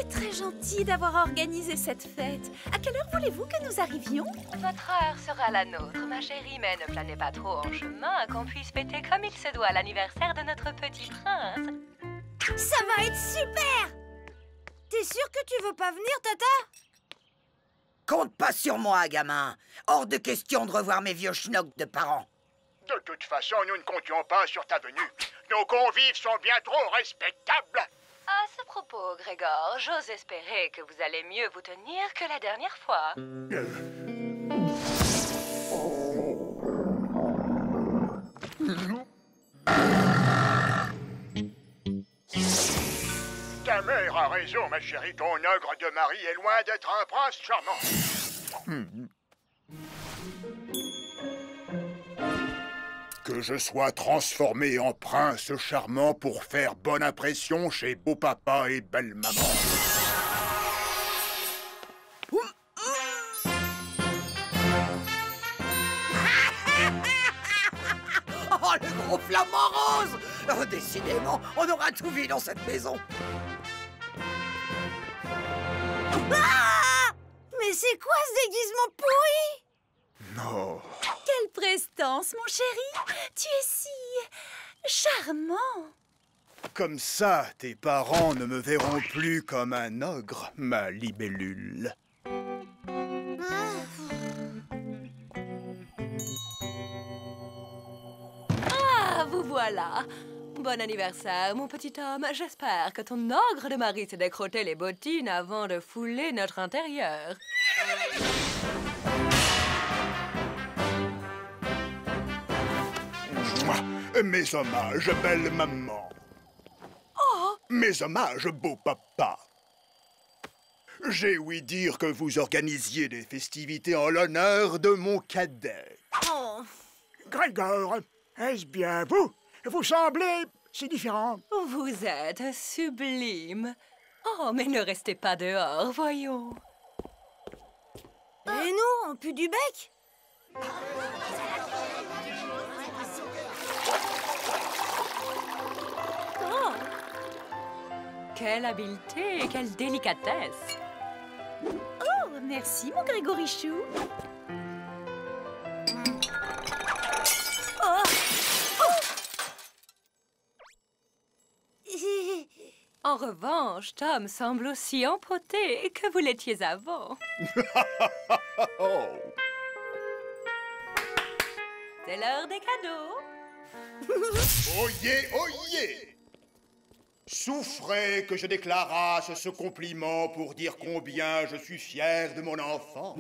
C'est très gentil d'avoir organisé cette fête. À quelle heure voulez-vous que nous arrivions? Votre heure sera la nôtre, ma chérie, mais ne planez pas trop en chemin, qu'on puisse fêter comme il se doit l'anniversaire de notre petit prince. Ça va être super! T'es sûr que tu veux pas venir, Tata? Compte pas sur moi, gamin. Hors de question de revoir mes vieux schnocks de parents. De toute façon, nous ne comptions pas sur ta venue. Nos convives sont bien trop respectables. À ce propos, Grégor, j'ose espérer que vous allez mieux vous tenir que la dernière fois. Ta mère a raison, ma chérie. Ton ogre de mari est loin d'être un prince charmant. Que je sois transformé en prince charmant pour faire bonne impression chez beau papa et belle maman. Oh, le gros flamant rose! Oh, décidément, on aura tout vu dans cette maison. Ah! Mais c'est quoi ce déguisement pourri? Non. Quelle prestance, mon chéri! Tu es si... charmant! Comme ça, tes parents ne me verront plus comme un ogre, ma libellule. Ah, vous voilà. Bon anniversaire, mon petit homme. J'espère que ton ogre de mari s'est décrotté les bottines avant de fouler notre intérieur. Mes hommages, belle maman. Oh! Mes hommages, beau papa. J'ai ouï dire que vous organisiez des festivités en l'honneur de mon cadet. Oh. Grégor, est-ce bien vous? Vous semblez si différent. Vous êtes sublime. Oh, mais ne restez pas dehors, voyons. Et nous, on pue du bec? Oh! Quelle habileté et quelle délicatesse! Oh, merci, mon Grégorichou. Oh. En revanche, Tom semble aussi empoté que vous l'étiez avant. Oh. C'est l'heure des cadeaux. Oyez, oyez! Souffrez que je déclarasse ce compliment pour dire combien je suis fier de mon enfant.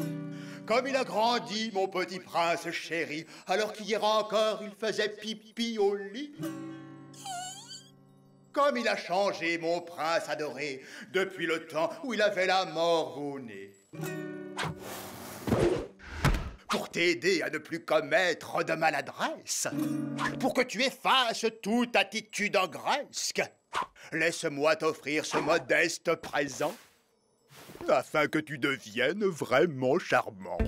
Comme il a grandi, mon petit prince chéri, alors qu'hier encore il faisait pipi au lit. Comme il a changé, mon prince adoré, depuis le temps où il avait la mort au nez. Pour t'aider à ne plus commettre de maladresse, pour que tu effaces toute attitude engresque, laisse-moi t'offrir ce modeste présent, afin que tu deviennes vraiment charmant.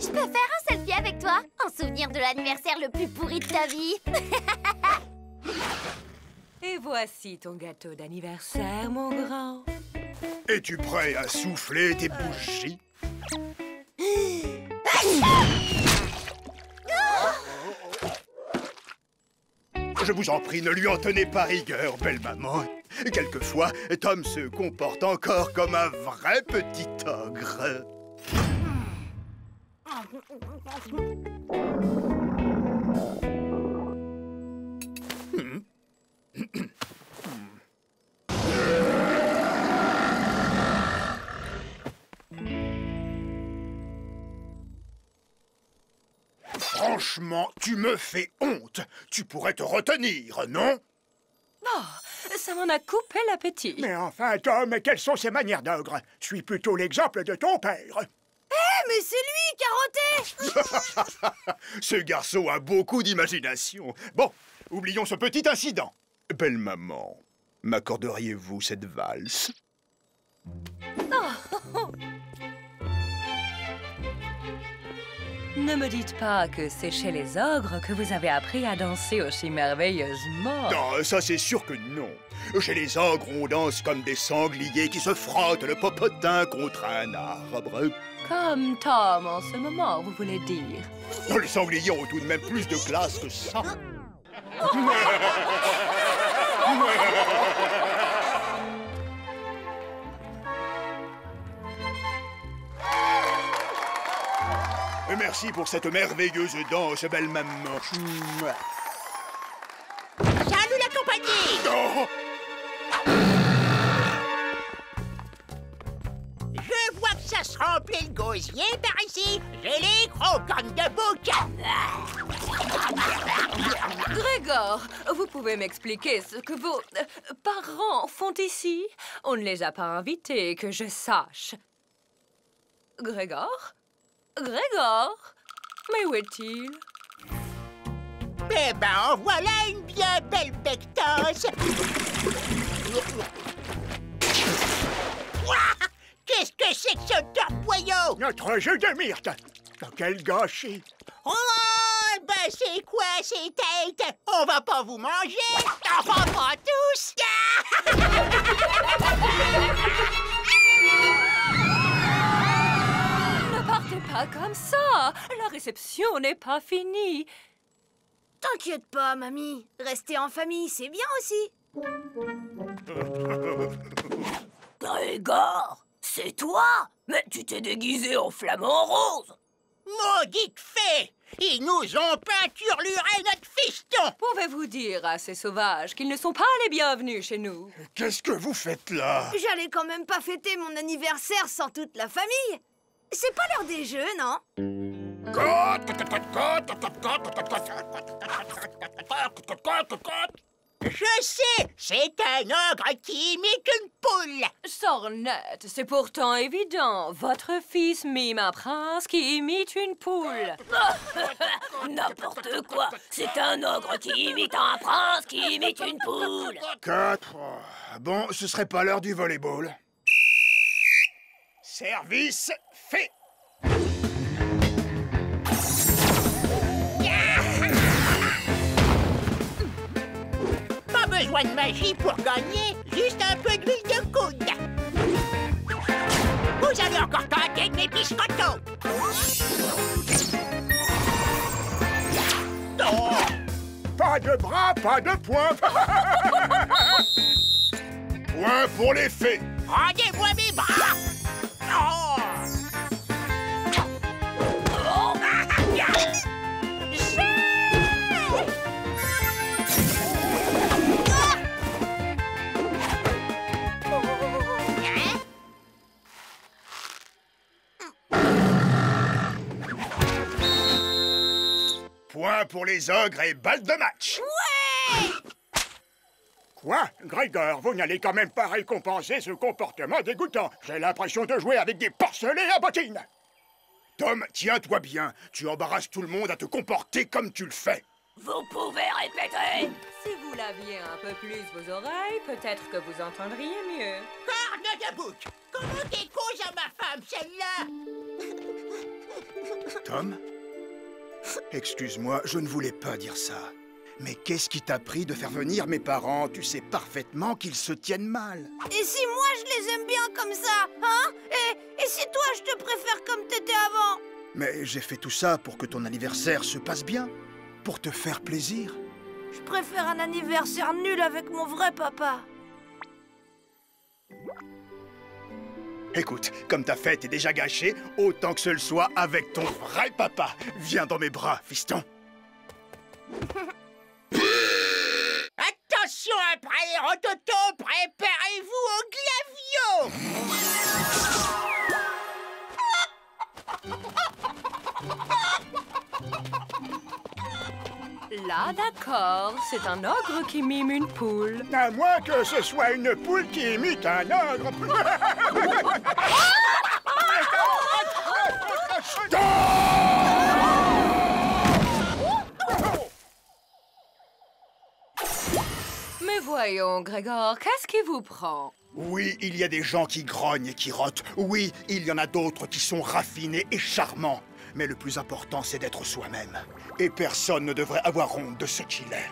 Je peux faire un selfie avec toi, en souvenir de l'anniversaire le plus pourri de ta vie. Et voici ton gâteau d'anniversaire, mon grand. Es-tu prêt à souffler tes bougies? Je vous en prie, ne lui en tenez pas rigueur, belle maman. Quelquefois, Tom se comporte encore comme un vrai petit ogre. Franchement, tu me fais honte. Tu pourrais te retenir, non? Oh, ça m'en a coupé l'appétit. Mais enfin, Tom, quelles sont ces manières d'ogre? Suis plutôt l'exemple de ton père. Mais c'est lui, Carotté! Ce garçon a beaucoup d'imagination. Bon, oublions ce petit incident. Belle maman, m'accorderiez-vous cette valse? Ne me dites pas que c'est chez les ogres que vous avez appris à danser aussi merveilleusement. Non, ça c'est sûr que non. Chez les ogres, on danse comme des sangliers qui se frottent le popotin contre un arbre. Comme Tom en ce moment, vous voulez dire. Les sangliers ont tout de même plus de classe que ça. Merci pour cette merveilleuse danse, belle maman. Salut la compagnie! Oh, Je vois que ça se remplit le gosier par ici. J'ai les gros cornes de bouc. Grégor, vous pouvez m'expliquer ce que vos parents font ici? On ne les a pas invités, que je sache. Grégor? Grégor? Mais où est-il? Eh ben, en voilà une bien belle bectose. Ouah! Qu'est-ce que c'est que ce torboyau? Notre jeu de myrte. Quel gâchis. Oh, ben c'est quoi ces têtes? On va pas vous manger? Enfin, pas tous! Ne partez pas comme ça! La réception n'est pas finie. T'inquiète pas, mamie. Rester en famille, c'est bien aussi. Grégor, c'est toi? Mais tu t'es déguisé en flamant rose! Maudite fée! Ils nous ont peinturluré notre fiston! Pouvez-vous dire à ces sauvages qu'ils ne sont pas les bienvenus chez nous? qu'est-ce que vous faites là? J'allais quand même pas fêter mon anniversaire sans toute la famille. C'est pas l'heure des jeux, non? Je sais, c'est un ogre qui imite une poule! Sornette, c'est pourtant évident. Votre fils mime un prince qui imite une poule. N'importe quoi! C'est un ogre qui imite un prince qui imite une poule! 4. Bon, ce serait pas l'heure du volleyball. Service fait. Pas besoin de magie pour gagner, juste un peu d'huile de coude. Vous allez encore tenter de mes biscottos. Oh, Pas de bras, pas de poing. Point pour les fées. rendez-moi mes bras. Oh. Oh. Point pour les ogres et balle de match. Quoi? Grégor, vous n'allez quand même pas récompenser ce comportement dégoûtant. J'ai l'impression de jouer avec des porcelets à bottines. Tom, tiens-toi bien. Tu embarrasses tout le monde à te comporter comme tu le fais. Vous pouvez répéter. Si vous laviez un peu plus vos oreilles, peut-être que vous entendriez mieux. Corne de bouc. Comment t'es cause à ma femme, celle-là? Tom? Excuse-moi, je ne voulais pas dire ça. Mais qu'est-ce qui t'a pris de faire venir mes parents? Tu sais parfaitement qu'ils se tiennent mal. Et si moi je les aime bien comme ça, hein? Et si toi je te préfère comme t'étais avant? Mais j'ai fait tout ça pour que ton anniversaire se passe bien. Pour te faire plaisir. Je préfère un anniversaire nul avec mon vrai papa. Écoute, comme ta fête est déjà gâchée, autant que ce le soit avec ton vrai papa. Viens dans mes bras, fiston. Attention après les rototos, préparez-vous au glavio. Là, d'accord, c'est un ogre qui mime une poule. À moins que ce soit une poule qui imite un ogre. Mais voyons, Grégor, qu'est-ce qui vous prend? Oui, il y a des gens qui grognent et qui rotent. Oui, il y en a d'autres qui sont raffinés et charmants. Mais le plus important, c'est d'être soi-même. Et personne ne devrait avoir honte de ce qu'il est.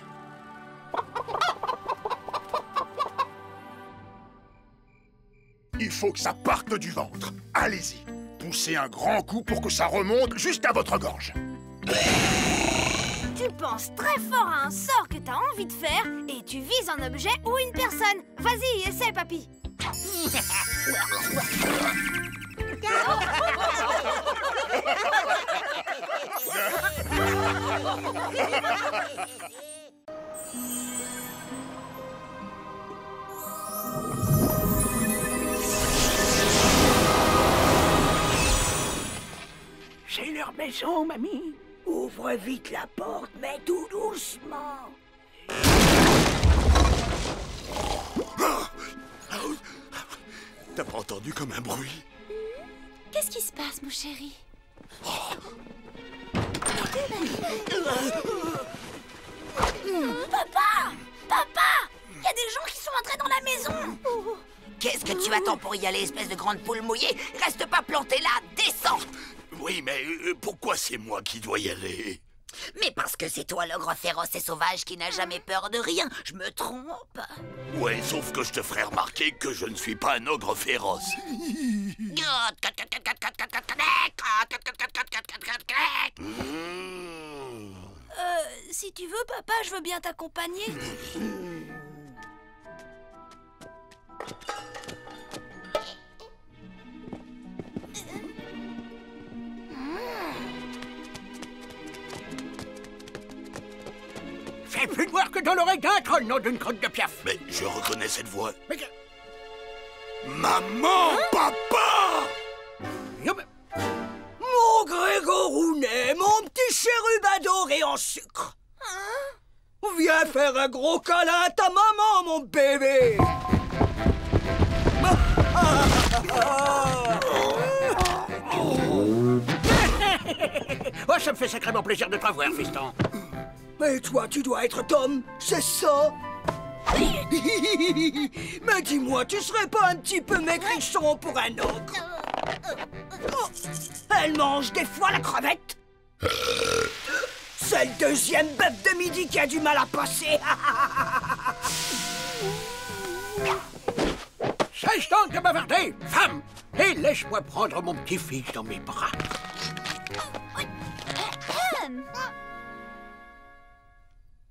Il faut que ça parte du ventre. Allez-y. Poussez un grand coup pour que ça remonte juste à votre gorge. Tu penses très fort à un sort que t'as envie de faire et tu vises un objet ou une personne. Vas-y, essaie, papy. C'est leur maison, mamie. Ouvre vite la porte, mais tout doucement. T'as pas entendu comme un bruit? Qu'est-ce qui se passe, mon chéri? Papa! Papa! Il y a des gens qui sont entrés dans la maison. Qu'est-ce que tu attends pour y aller, espèce de grande poule mouillée? Reste pas planté là, descends! Oui, mais pourquoi c'est moi qui dois y aller? Mais parce que c'est toi l'ogre féroce et sauvage qui n'a jamais peur de rien, je me trompe? Ouais, sauf que je te ferai remarquer que je ne suis pas un ogre féroce. Si tu veux, papa, je veux bien t'accompagner. Fais plus de voir que dans l'oreille d'un troll, nom d'une crotte de piaf. Mais je reconnais cette voix. Mais Maman, papa! Mon Grégorounet, mon petit chérub adoré en sucre. Viens faire un gros câlin à ta maman, mon bébé. Oh, ça me fait sacrément plaisir de te revoir, fiston. Mais toi, tu dois être Tom, c'est ça? Mais dis-moi, tu serais pas un petit peu maigrichon pour un ogre? Oh, elle mange des fois la crevette? C'est le deuxième bœuf de midi qui a du mal à passer. Cesse donc de bavarder, femme, et laisse-moi prendre mon petit-fils dans mes bras.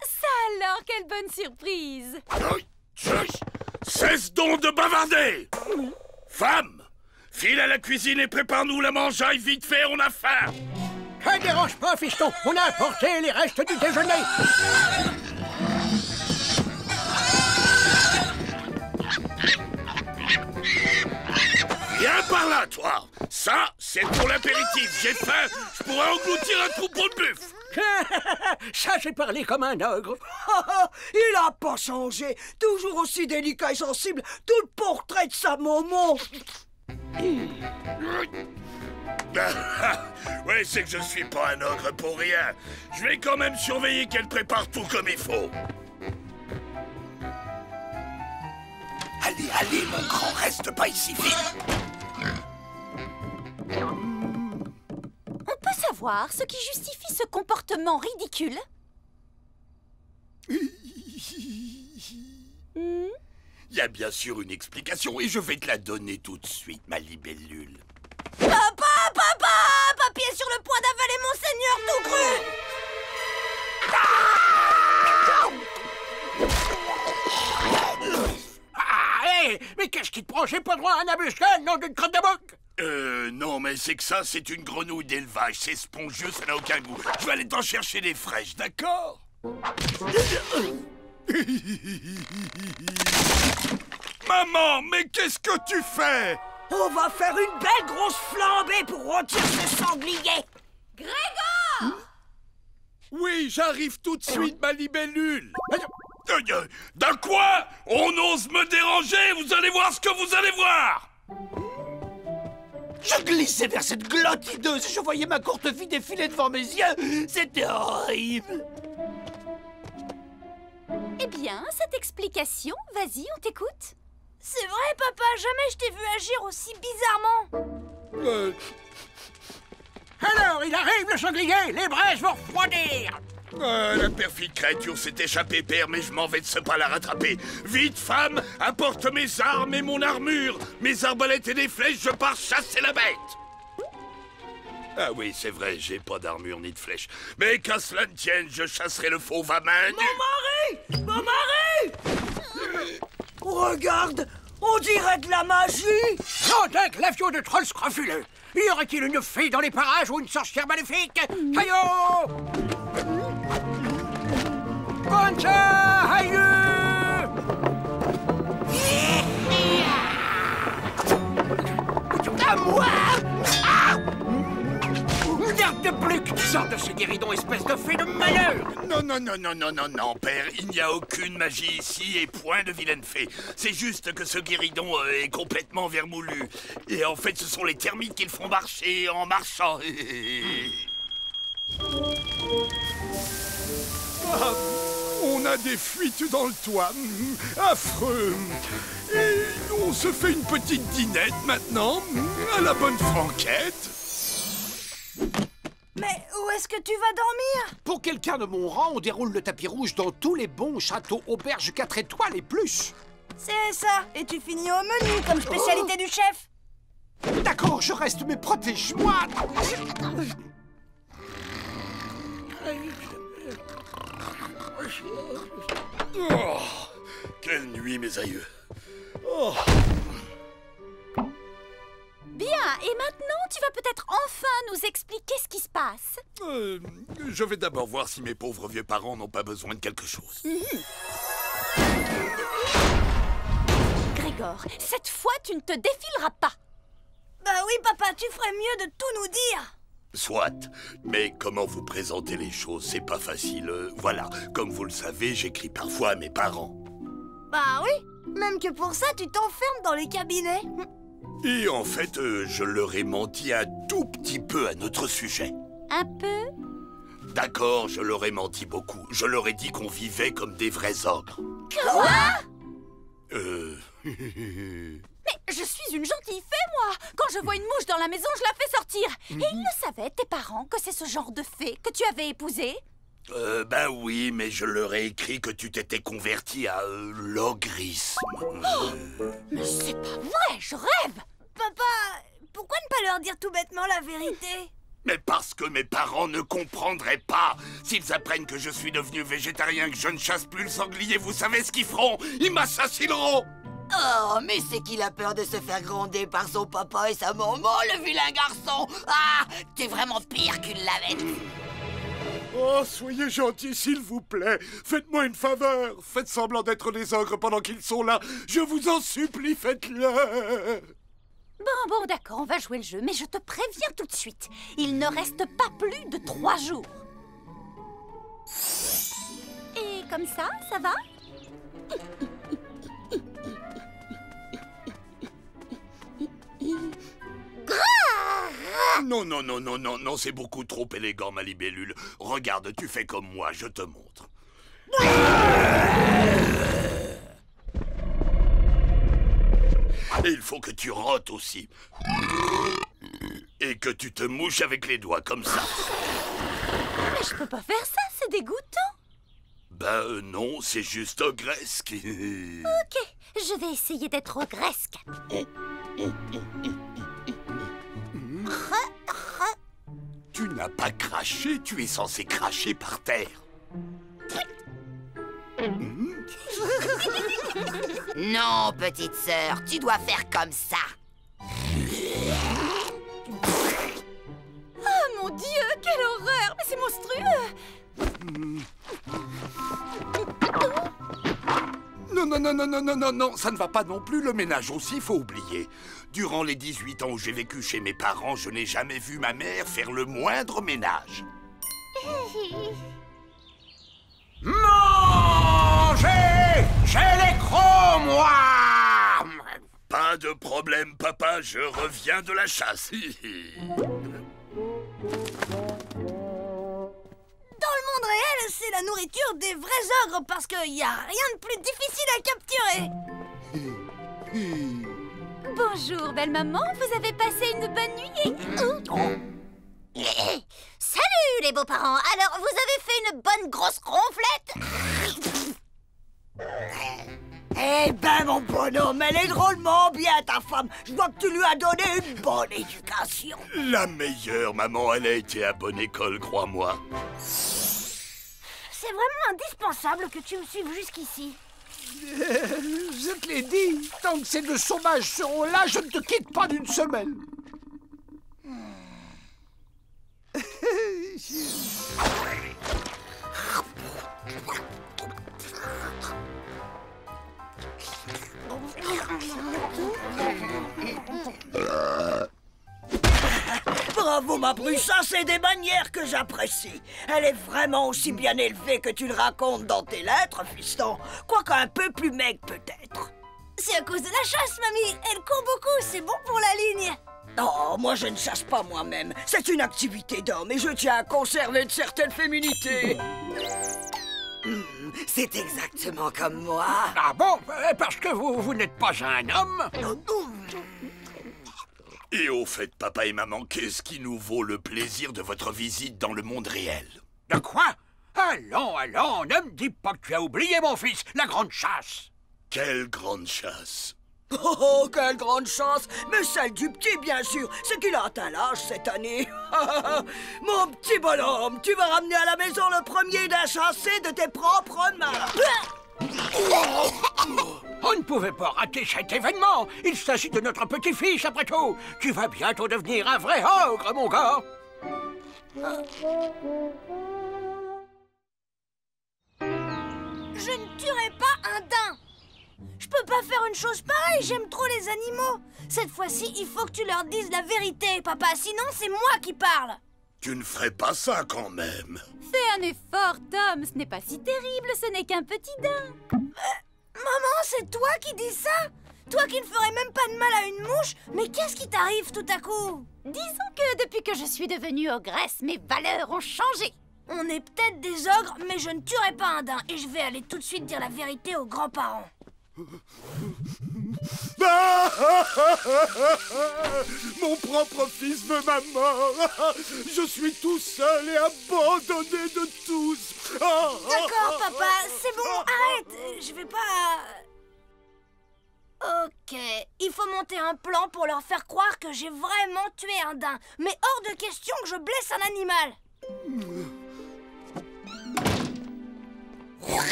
Ça alors, quelle bonne surprise! Cesse donc de bavarder! Femme, file à la cuisine et prépare-nous la mangeaille vite fait, on a faim! Ne dérange pas, fiston, on a apporté les restes du déjeuner. Viens par là, toi! Ça, c'est pour l'apéritif. J'ai faim, je pourrais engloutir un troupeau de buffles. Ça, j'ai parlé comme un ogre. Il a pas changé. Toujours aussi délicat et sensible. Tout le portrait de sa maman. Ouais, c'est que je suis pas un ogre pour rien. Je vais quand même surveiller qu'elle prépare tout comme il faut. Allez, allez, mon grand, reste pas ici, vite. On peut savoir ce qui justifie ce comportement ridicule? Il y a bien sûr une explication et je vais te la donner tout de suite, ma libellule. Papa, papa! Papy est sur le point d'avaler mon seigneur tout cru! Hey, mais qu'est-ce qui te prend? J'ai pas droit à un embuscade, nom d'une crotte de bouc! Non, mais c'est que ça, c'est une grenouille d'élevage. C'est spongieux, ça n'a aucun goût. Je vais aller t'en chercher des fraîches, d'accord? Maman, mais qu'est-ce que tu fais? On va faire une belle grosse flambée pour rôtir ce sanglier! Grégor! Oui, j'arrive tout de suite, ma libellule. D'un quoi? On ose me déranger, vous allez voir ce que vous allez voir! Je glissais vers cette glotte hideuse et je voyais ma courte fille défiler devant mes yeux. C'était horrible. Eh bien, cette explication, vas-y, on t'écoute. C'est vrai, papa, jamais je t'ai vu agir aussi bizarrement. Alors, il arrive le sanglier. Les braises vont refroidir. La perfide créature s'est échappée, père, mais je m'en vais de ce pas la rattraper. Vite, femme, apporte mes armes et mon armure. Mes arbalètes et des flèches, je pars chasser la bête. Ah oui, c'est vrai, j'ai pas d'armure ni de flèches. Mais qu'à cela ne tienne, je chasserai le fauve à main nue. Mon mari! Mon mari! Regarde, on dirait de la magie! Grandingue, l'avion de troll scrofuleux. Y aurait-il une fée dans les parages ou une sorcière maléfique? Hayo! Concha! Hayo! À moi! Garde de plus que tu sors de ce guéridon, espèce de fée de malheur! Non, père, il n'y a aucune magie ici et point de vilaine fée. C'est juste que ce guéridon est complètement vermoulu. Et en fait, ce sont les termites qui le font marcher en marchant. Ah, on a des fuites dans le toit. Affreux. Et on se fait une petite dînette maintenant, à la bonne franquette. Mais où est-ce que tu vas dormir? Pour quelqu'un de mon rang, on déroule le tapis rouge dans tous les bons châteaux auberges 4 étoiles et plus. C'est ça, et tu finis au menu comme spécialité du chef. D'accord, je reste, mais protège-moi. Oh, quelle nuit, mes aïeux. Oh. Bien, et maintenant, tu vas peut-être enfin nous expliquer ce qui se passe. Je vais d'abord voir si mes pauvres vieux parents n'ont pas besoin de quelque chose. Grégor, cette fois, tu ne te défileras pas. Bah oui, papa, tu ferais mieux de tout nous dire. Soit, mais comment vous présenter les choses, c'est pas facile. Voilà, comme vous le savez, j'écris parfois à mes parents. Bah oui, même que pour ça, tu t'enfermes dans les cabinets. Et en fait, je leur ai menti un tout petit peu à notre sujet. Un peu? D'accord, je leur ai menti beaucoup. Je leur ai dit qu'on vivait comme des vrais ogres. Quoi? Mais je suis une gentille fée, moi! Quand je vois une mouche dans la maison, je la fais sortir. Et ils le savaient, tes parents, que c'est ce genre de fée que tu avais épousé? Ben oui, mais je leur ai écrit que tu t'étais converti à l'ogrisme. Mais c'est pas vrai, je rêve! Papa, pourquoi ne pas leur dire tout bêtement la vérité? Mais parce que mes parents ne comprendraient pas. S'ils apprennent que je suis devenu végétarien, que je ne chasse plus le sanglier, vous savez ce qu'ils feront? Ils m'assassineront! Oh, mais c'est qu'il a peur de se faire gronder par son papa et sa maman, le vilain garçon. Ah, t'es vraiment pire qu'une lavette. Oh, soyez gentils, s'il vous plaît. Faites-moi une faveur. Faites semblant d'être des ogres pendant qu'ils sont là. Je vous en supplie, faites-le. Bon, d'accord, on va jouer le jeu, mais je te préviens tout de suite. Il ne reste pas plus de 3 jours. Et comme ça va? Non, c'est beaucoup trop élégant, ma libellule. Regarde, tu fais comme moi, je te montre. Et il faut que tu rotes aussi. Et que tu te mouches avec les doigts, comme ça. Mais je peux pas faire ça, c'est dégoûtant. Ben non, c'est juste ogresque. Ok, je vais essayer d'être ogresque. Tu n'as pas craché, tu es censé cracher par terre. Non, petite sœur, tu dois faire comme ça. Oh mon Dieu, quelle horreur! Mais c'est monstrueux! Non, ça ne va pas non plus. Le ménage aussi, faut oublier. Durant les 18 ans où j'ai vécu chez mes parents, je n'ai jamais vu ma mère faire le moindre ménage. Mangez! J'ai les crocs, moi! Pas de problème, papa, je reviens de la chasse. Dans le monde réel, c'est la nourriture des vrais ogres parce qu'il n'y a rien de plus difficile à capturer. Bonjour, belle maman, vous avez passé une bonne nuit? Salut les beaux-parents. Alors, vous avez fait une bonne grosse ronflette? Eh ben, mon bonhomme, elle est drôlement bien, ta femme. Je vois que tu lui as donné une bonne éducation. La meilleure, maman, elle a été à bonne école, crois-moi. C'est vraiment indispensable que tu me suives jusqu'ici. Je te l'ai dit, tant que ces deux sauvages seront là, je ne te quitte pas d'une semaine. Bravo, ma Bruce, c'est des manières que j'apprécie. Elle est vraiment aussi bien élevée que tu le racontes dans tes lettres, fiston. Quoique un peu plus maigre, peut-être. C'est à cause de la chasse, mamie. Elle court beaucoup, c'est bon pour la ligne. Oh, moi je ne chasse pas moi-même. C'est une activité d'homme et je tiens à conserver une certaine féminité. C'est exactement comme moi. Ah bon? Parce que vous n'êtes pas un homme? Et au fait, papa et maman, qu'est-ce qui nous vaut le plaisir de votre visite dans le monde réel? De quoi? Allons, ne me dis pas que tu as oublié, mon fils, la grande chasse. Quelle grande chasse! Oh, quelle grande chance! Mais celle du petit, bien sûr, c'est qu'il a atteint l'âge cette année. Mon petit bonhomme, tu vas ramener à la maison le premier d'un chassé de tes propres mains. On ne pouvait pas rater cet événement. Il s'agit de notre petit-fils, après tout. Tu vas bientôt devenir un vrai ogre, mon gars. Je ne tuerai pas un daim. Je peux pas faire une chose pareille, j'aime trop les animaux. Cette fois-ci, il faut que tu leur dises la vérité, papa, sinon c'est moi qui parle. Tu ne ferais pas ça quand même. Fais un effort, Tom, ce n'est pas si terrible, ce n'est qu'un petit daim. Maman, c'est toi qui dis ça? Toi qui ne ferais même pas de mal à une mouche? Mais qu'est-ce qui t'arrive tout à coup? Disons que depuis que je suis devenue ogresse, mes valeurs ont changé. On est peut-être des ogres, mais je ne tuerai pas un daim. Et je vais aller tout de suite dire la vérité aux grands-parents. Mon propre fils veut ma mort. Je suis tout seul et abandonné de tous. D'accord, papa, c'est bon, arrête. Je vais pas... Ok, il faut monter un plan pour leur faire croire que j'ai vraiment tué un daim. Mais hors de question que je blesse un animal.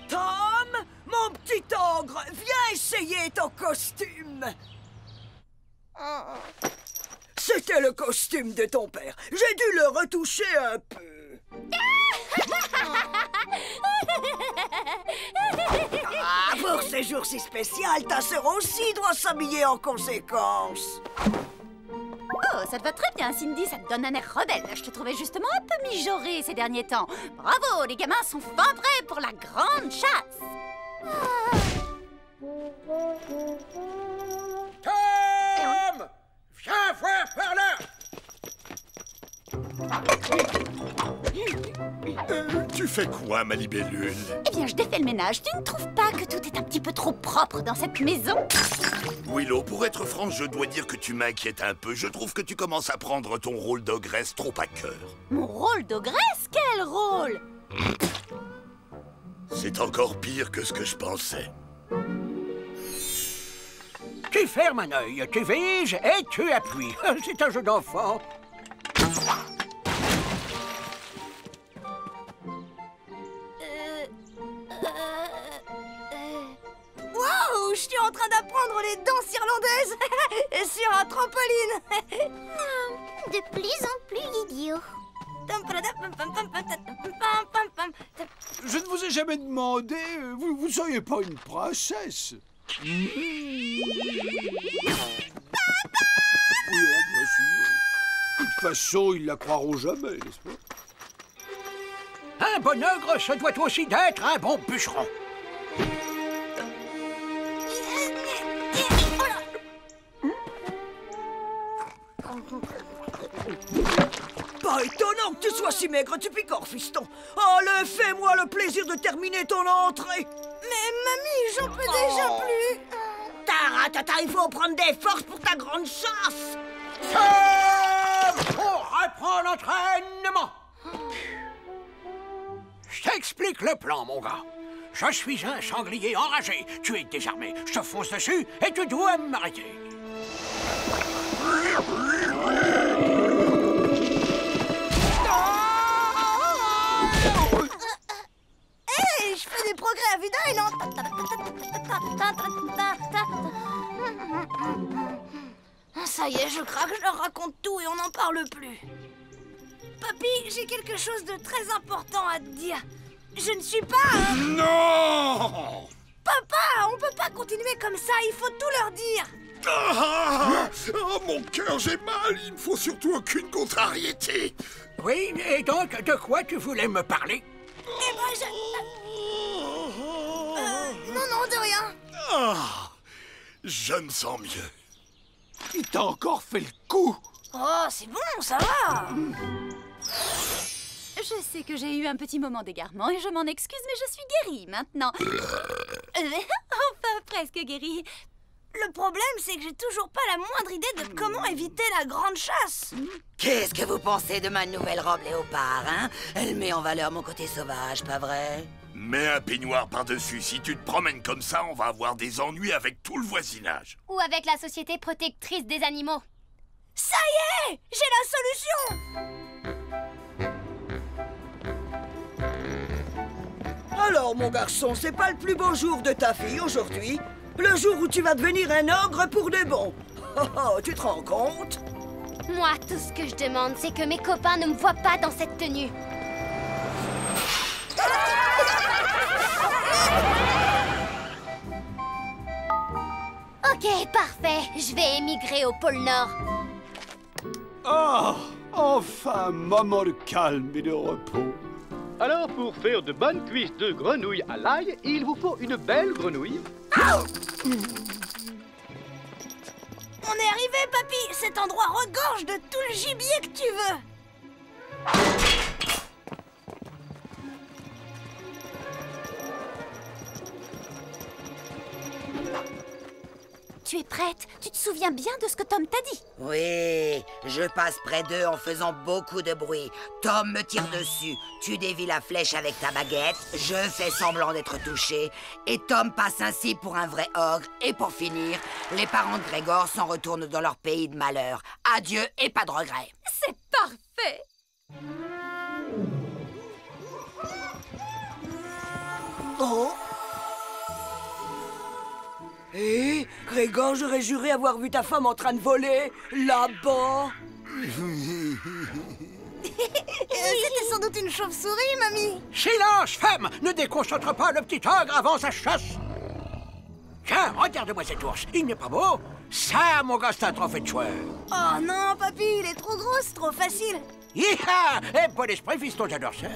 Tom, mon petit ogre, viens essayer ton costume. C'était le costume de ton père. J'ai dû le retoucher un peu. Pour ces jours si spéciaux, ta sœur aussi doit s'habiller en conséquence. Oh, ça te va très bien, Cindy, ça te donne un air rebelle. Je te trouvais justement un peu mijaurée ces derniers temps. Bravo, les gamins sont fin prêts pour la grande chasse. Tom! Viens voir par là! Tu fais quoi, ma libellule? Eh bien, je défais le ménage. Tu ne trouves pas que tout est un petit peu trop propre dans cette maison? Willow, pour être franc, je dois dire que tu m'inquiètes un peu. Je trouve que tu commences à prendre ton rôle d'ogresse trop à cœur. Mon rôle d'ogresse? Quel rôle? C'est encore pire que ce que je pensais. Tu fermes un œil, tu vises et tu appuies. C'est un jeu d'enfant. Waouh, je suis en train d'apprendre les danses irlandaises sur un trampoline. De plus en plus idiot. Je ne vous ai jamais demandé. Vous ne seriez pas une princesse? Oui, oh, bien sûr. De toute façon, ils la croiront jamais, n'est-ce pas? Un bon ogre se doit aussi d'être un bon bûcheron. Pas étonnant que tu sois si maigre, tu picores, fiston. Allez, fais-moi le plaisir de terminer ton entrée. Mais mamie, j'en peux déjà plus. Ta Taratata, il faut prendre des forces pour ta grande chasse. On reprend l'entraînement. Je t'explique le plan, mon gars. Je suis un sanglier enragé. Tu es désarmé. Je te fonce dessus et tu dois m'arrêter. Hey, je fais des progrès à vue d'œil, non? Ça y est, je craque, je leur raconte tout et on n'en parle plus. Papy, j'ai quelque chose de très important à te dire. Je ne suis pas... Non! Papa, on peut pas continuer comme ça, il faut tout leur dire. Oh, mon cœur, j'ai mal. Il ne faut surtout aucune contrariété. Oui, et donc, de quoi tu voulais me parler? Eh ben, non, de rien. Ah, je me sens mieux. Il t'a encore fait le coup. Oh, c'est bon, ça va. Je sais que j'ai eu un petit moment d'égarement et je m'en excuse, mais je suis guérie maintenant. Enfin, presque guérie. Le problème, c'est que j'ai toujours pas la moindre idée de comment éviter la grande chasse. Qu'est-ce que vous pensez de ma nouvelle robe léopard, hein? Elle met en valeur mon côté sauvage, pas vrai? Mets un peignoir par-dessus. Si tu te promènes comme ça, on va avoir des ennuis avec tout le voisinage. Ou avec la Société protectrice des animaux. Ça y est, j'ai la solution. Alors, mon garçon, c'est pas le plus beau jour de ta fille aujourd'hui? Le jour où tu vas devenir un ogre pour de bon. Oh, tu te rends compte? Moi, tout ce que je demande, c'est que mes copains ne me voient pas dans cette tenue. Ok, parfait. Je vais émigrer au pôle Nord. Ah, enfin, moment de calme et de repos. Alors, pour faire de bonnes cuisses de grenouille à l'ail, il vous faut une belle grenouille. On est arrivé, papy. Cet endroit regorge de tout le gibier que tu veux. Tu es prête? Tu te souviens bien de ce que Tom t'a dit? Oui, je passe près d'eux en faisant beaucoup de bruit. Tom me tire dessus, tu dévies la flèche avec ta baguette, je fais semblant d'être touché, et Tom passe ainsi pour un vrai ogre. Et pour finir, les parents de Grégor s'en retournent dans leur pays de malheur. Adieu et pas de regret. C'est parfait! Oh! Hé, Grégor, j'aurais juré avoir vu ta femme en train de voler, là-bas. C'était sans doute une chauve-souris, mamie. Silence, femme! Ne déconcentre pas le petit ogre avant sa chasse. Tiens, regarde-moi cet ours. Il n'est pas beau? Ça, mon gars, c'est un trophée de joueur. Oh non, papy, il est trop gros, c'est trop facile. Hi-ha! Eh, bon esprit, fiston, j'adore ça.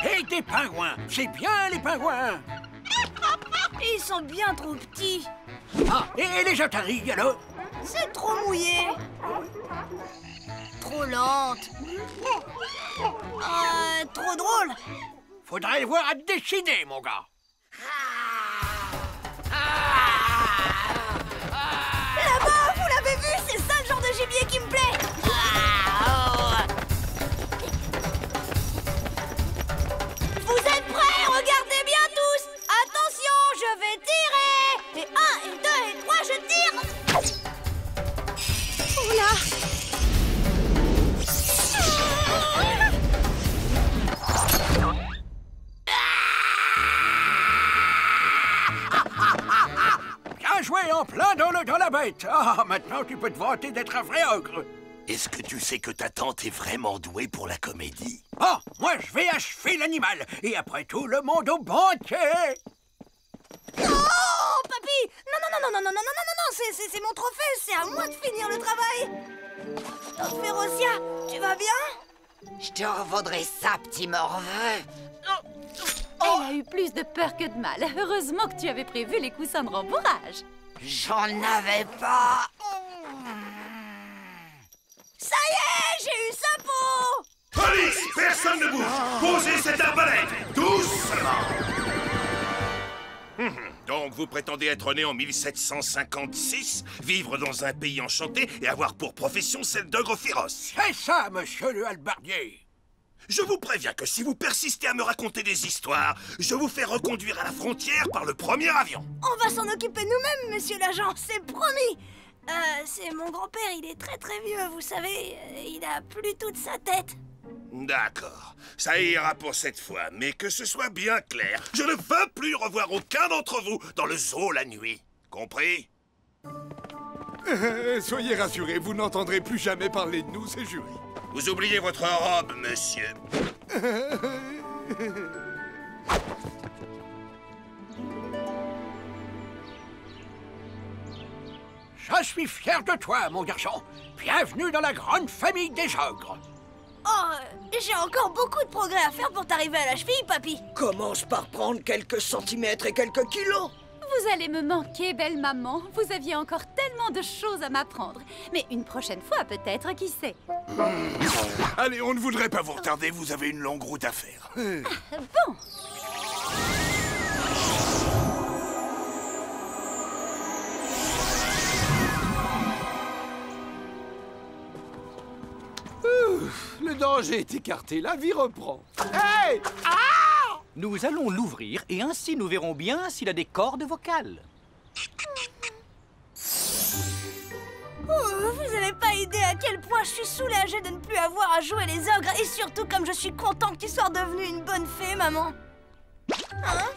Et des pingouins. C'est bien, les pingouins. Ils sont bien trop petits. Ah, et les otaries, alors? C'est trop mouillé. Trop lente. Trop drôle. Faudrait le voir à décider, mon gars. Là-bas, vous l'avez vu, c'est ça le genre de gibier qui me plaît. Vous êtes prêts? Regardez bien tous. Attention, je vais tirer. Et 1, et 2, et 3, je tire. Oula. Bien joué en plein dans le dos la bête. Ah, maintenant tu peux te vanter d'être un vrai ogre. Est-ce que tu sais que ta tante est vraiment douée pour la comédie? Oh, moi je vais achever l'animal. Et après tout, le monde au banquet. Oh, papy! Non, c'est mon trophée, c'est à moi de finir le travail. Tante Férocia, tu vas bien? Je te revendrai ça, petit morveux. Elle a eu plus de peur que de mal. Heureusement que tu avais prévu les coussins de rembourrage. J'en avais pas. Ça y est, j'ai eu sa peau! Police! Personne ne bouge! Posez cette arbalète! Doucement! Donc Donc vous prétendez être né en 1756, vivre dans un pays enchanté et avoir pour profession celle d'ogre féroce. C'est ça, monsieur le hallebardier. Je vous préviens que si vous persistez à me raconter des histoires, je vous fais reconduire à la frontière par le premier avion. On va s'en occuper nous-mêmes, monsieur l'agent, c'est promis. C'est mon grand-père, il est très très vieux, vous savez, il a plus toute sa tête. D'accord, ça ira pour cette fois, mais que ce soit bien clair, je ne veux plus revoir aucun d'entre vous dans le zoo la nuit. Compris? Soyez rassurés, vous n'entendrez plus jamais parler de nous, c'est juré. Vous oubliez votre robe, monsieur. Je suis fier de toi, mon garçon. Bienvenue dans la grande famille des ogres. Oh, j'ai encore beaucoup de progrès à faire pour t'arriver à la cheville, papy. Commence par prendre quelques centimètres et quelques kilos. Vous allez me manquer, belle maman. Vous aviez encore tellement de choses à m'apprendre. Mais une prochaine fois, peut-être, qui sait. Allez, on ne voudrait pas vous retarder, vous avez une longue route à faire. Bon. Le danger est écarté, la vie reprend. Hey! Ah! Nous allons l'ouvrir et ainsi nous verrons bien s'il a des cordes vocales. Oh, vous avez pas idée à quel point je suis soulagée de ne plus avoir à jouer les ogres et surtout comme je suis content que tu sois devenue une bonne fée, maman. Hein?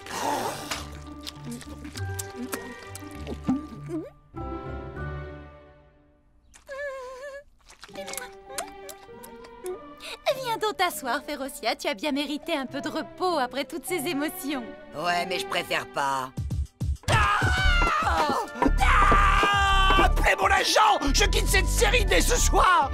Viens donc t'asseoir, Férocia. Tu as bien mérité un peu de repos après toutes ces émotions. Ouais, mais je préfère pas. Appelez mon agent! Je quitte cette série dès ce soir!